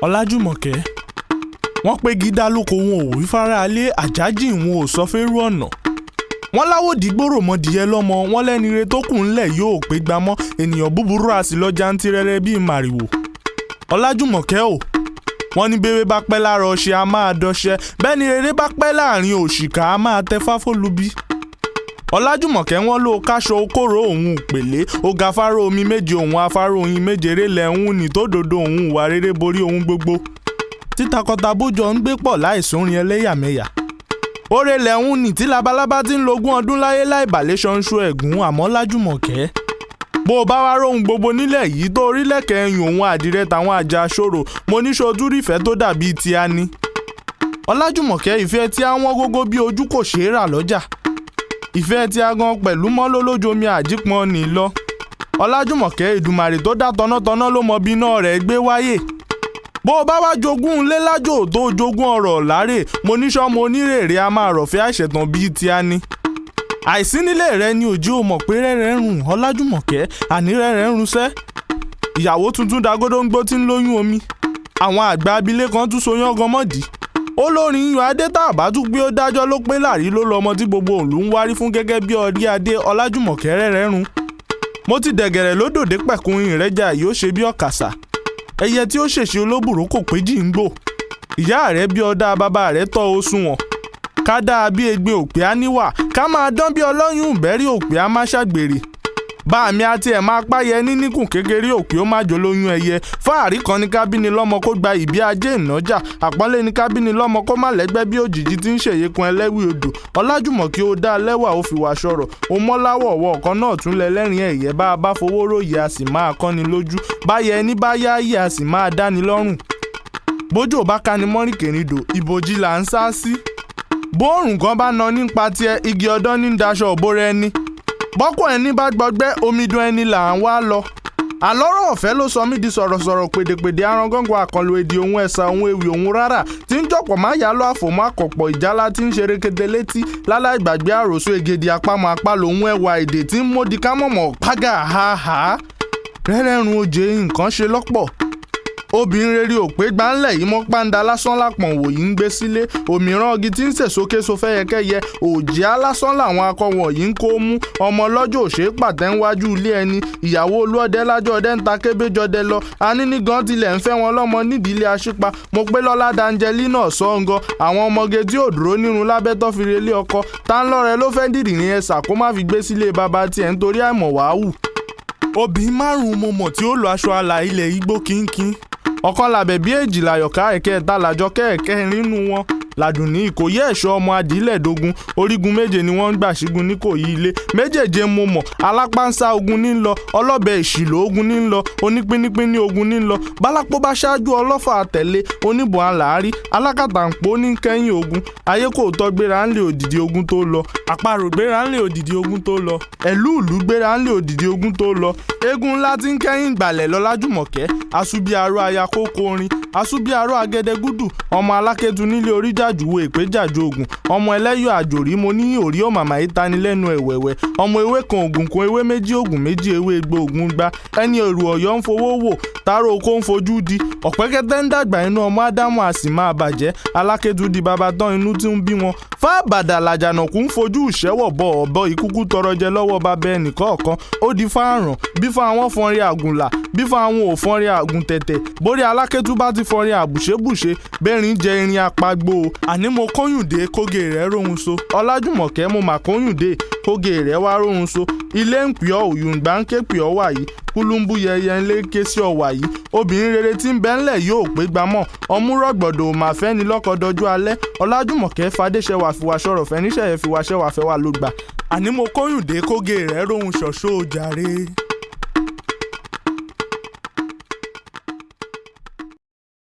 Ọlájùmọ̀kẹ́ wọ́n pé gídá lóko wọn ò wí fáráalé àjájì wọn ò sọ fẹ́rù ọ̀nà. wọ́n láwòdì gbòòrò mọ́dìyẹ lọ́mọ wọn lẹ́nire tó kù ńlẹ̀ yóò pé gbámọ́ ènìyàn búburú àsì lọ́jà ń tirẹ́rẹ́ bíi màrìwò. Ọlájùmọ̀kẹ́ o wọ́n ní bébé bá pẹ́ lára ọṣẹ a máa dọṣẹ bẹ́ẹ̀ ni rere bá pẹ́ láàrin òṣìkà a máa tẹ fáfólúbí. Ọlájùmọ̀kẹ́ wọ́n ló káṣọ okòrò òun pèlé ó ga fáró omi méje òun afáró oyin méje rélẹ̀ òun ní tó dòdò òun ìwà rere borí ohun gbogbo. títakọta bójọ ń gbé pọ̀ láìsórin ẹlẹ́yàmẹ̀yà. oore lẹ́hún ní tí labalábá ti ń logún ọdún láyé láì bàlẹ́ ṣanṣu ẹ̀gún àmọ́ Lájùmọ̀kẹ́. bó o bá wá róhun gbogbo nílẹ̀ yìí tó orílẹ̀-èdè ẹ̀yìn òun àdìrẹ táwọn àjà ṣòro mo ní ṣojú rífẹ́ tó dàbí ti a ní. Ọlájùmọ̀kẹ́ ìfẹ́ tí àwọn gógó bí ojú kò ṣeé rà lọ́jà. ìfẹ́ tí a gan pẹ̀lú mọ́ lólójomi àjípọn ní lọ. Ọlájùmọ̀kẹ́ Èdùmàrè tó dá tọ̀nàtọ̀nà ló mọ bí iná rẹ̀ gbé wáyé. bó o bá wá jogún ńlẹ́ lájò tó jogún ọ̀rọ̀ láre mo ní sọ́mọ onírèrè a máa rọ̀fẹ́ àìṣẹ̀tàn bíi ti a ní. àìsí nílé rẹ ni òjì ò mọ̀ pé rẹ́rẹ́ ń rùn Ọlájùmọ̀kẹ́ àní rẹ́rẹ́ ń runṣẹ́. ìyàwó tuntun dagódóńgbó tí ń lóyún omi. àwọn àgbà abilé kan tún so yán gan mọ́dì. olórin iyọ̀ adé tá a bá tún gbé ó dájọ́ ló pé láàrí ló lọ́mọ tí gbogbo òǹlú ń wárí fún gẹ́gẹ́ bí ọdí adé Ọlájùmọ̀kẹ́ rẹ́rẹ́ run. mo ti dẹ̀gẹ̀rẹ̀ lódòdé pẹ̀kun ìrẹ́jà yìí ó ṣe bí ọ̀kàṣà. ẹyẹ tí ó ṣèṣe olóbùrú kò péjì ń gbò. ìyá rẹ̀ bí ọ̀dà bàbá rẹ̀ tọ́ ó sunwọ̀n. ká dáa bí egbin òpè á níwà ká máa dán bí ọlọ́yún ìbẹ́rí òpè á má ṣàgbèrè. bá mi àti ẹ̀ máa páyẹ níníkùn kékeré òpè ó má jò lóyún ẹyẹ fáàrí kan ní kábíni lọ́mọ kó gba ìbí ajé ìnájà àpọ́nlé ní kábíni lọ́mọ kó má lẹ́gbẹ́ bí òjìji tí ń ṣèyíkun ẹlẹ́wì odò. Ọlájùmọ̀kẹ́ ó dá lẹ́wà ó fi wà ṣọ̀rọ̀ ó mọ́láwọ̀ ọ̀wọ́ ọ̀kan náà tún lẹ lẹ́rìn ẹ̀yẹ bá a bá fowó ròyè a sì máa kọ́ni lójú báyẹ ẹni bá yáyé a sì máa dáni lọ́rùn. bójò bá kani mọ́rìnkèrindò ìbòjì là ń sá sí. bóòrùn kan bá nà nípa tiẹ̀ igi ọdán ní daṣọ òbórẹ ẹni bọ́kọ̀ ẹni bá gbọgbẹ́ omidan ẹni là ń wá lọ. àlọ́rọ̀ ọ̀fẹ́ ló sọ mí di sọ̀rọ̀sọ̀rọ̀ pèdèpèdè arangọ́ngọ́ àkànlò èdè ohun ẹ̀sà ohun ewì ohun rárá tí ń jọ̀pọ̀ má yálò àfòmọ́ àkọ̀pọ̀ ìjálá tí ń ṣe rékété létí láláì gbàgbé àròsọ ègèdè àpamọ́ àpalò ohun ẹwà èdè tí ń módi kámọ̀mọ̀ págà háhá. rẹ́rẹ́run oje nǹkan ṣe lọ́pọ̀. obìnrin rere ò pé gbáńlẹ̀ yìí mọ́ pàǹdà lásán lápọ̀n wò yìí ń gbé sílé òmíràn ọgì tí ń sèsókè so fẹ́yẹkẹ́yẹ òjì alásán làwọn akọwọ̀n yìí ń kó mú ọmọ lọ́jọ́ òṣè pàtẹ́ ńwájú ilé ẹni ìyàwó olúọdẹ lájọ́ ọdẹ ń ta kébéjọdẹ lọ anínígan tilẹ̀ ń fẹ́ wọn lọ́mọ nídìílé aṣípa mo pé lọ́lá dangelina sọ́ngọ àwọn ọmọge tí ò dúró nírun lábẹ́ tó fi relé ọkọ tá ń lọ́rẹ ló fẹ́ dìrì ní ẹ̀sà kó má fi gbé sílé baba tiẹ̀ nítorí àìmọ̀ wàáwù. obìnrin márùn-ún mo mọ̀ tí ó lọ aṣọ àlà ilẹ̀ igbó kínkín ọ̀kan làbẹ̀ bí èjìlá yọ̀ká ẹ̀kẹta làjọ kẹ́ẹ̀kẹ́ nínú wọn làdùnní ìkòyí ẹ̀ṣọ́ ọmọ adìlẹ̀dógún orígun méje ni wọ́n ń gbà sígun níkòyí ilé méjèèje mo mọ̀ alápánsá ogun ní ń lọ ọlọ́bẹ ìṣìlò ogun ní ń lọ onípínnípínní ogun ní ń lọ bálápó bá ṣáájú ọlọ́fà àtẹ̀lé oníbọn àlàárí alákàtàǹpó ní kẹ́yìn ogun ayé kò tọ́ gbéra ńlẹ̀ òdìdí ogun tó lọ àparò gbéra ńlẹ̀ òdìdí ogun tó lọ ẹ̀lúùlú gbéra ńlẹ̀ òdìdí ogun tó lọ eégún ńlá tí ń kẹ́yìn ìgbàlẹ̀ Ọlájùmọ̀kẹ́ asúbíaró aya kókó orin asúbíaró agẹdẹgúdù ọmọ alákẹ́tù nílé oríjàjúwo èpéjàjò ogun ọmọ ẹlẹ́yọ̀ àjòrí mo ní òrí ò màmá yìí tani lẹ́nu ẹ̀wẹ̀wẹ̀ ọmọ ewé kan ògùn kan ewé méjì ògùn méjì ewé egbò ògùn gbá ẹni èrò ọ̀yọ́ ń fowó wò tààrọ̀ oko ń fojú di ọ̀pẹ́kẹ́tẹ́ ń dàgbà inú ọmọ ádámù a sì máa bàjẹ́ alákẹ́tù di baba tán inú tí ń bí wọn fáàbàdà làjànàkú ń fojú ìṣẹ́wọ̀ bọ ọ̀bọ ìkúkú tọrọ jẹ lọ́wọ́ bàbá ẹnìkọ̀ọ̀kan ó di fáàràn bí fún àwọn fọnrin àgùnlà bí fún àwọn òfọnrin àgùntẹ̀tẹ̀ borí alákẹ́tù bá ti fọnrin àbùṣebùṣe bẹ́ẹ̀rin jẹ irin apagbo àní mo kóyùndé kóge rẹ̀ rohun so Ọlájùmọ̀kẹ́ mo mà kóyùndé kóge rẹ̀ wá rohun so ilé ń pè ọ́ òyùngbà ń ké pè ọ́ wà yìí kúlúmbú yẹyẹ ńlé ké sí ọ̀wà yìí obìnrin rere tí ń bẹ ńlẹ̀ yóò pé gbámọ̀ ọmú rọ̀gbọ̀dọ̀ ò máa fẹ́ ni lọ́kọ̀dọ́jú alẹ́ Ọlájùmọ̀kẹ́ fadéṣẹwà fìwà ṣọ̀rọ̀ fẹ́ níṣẹ̀yẹ fìwà ṣẹwà fẹ́ wà ló gbà àní mo kóyùndé kóge rẹ̀ rohun ṣọ̀ṣọ́ jàre.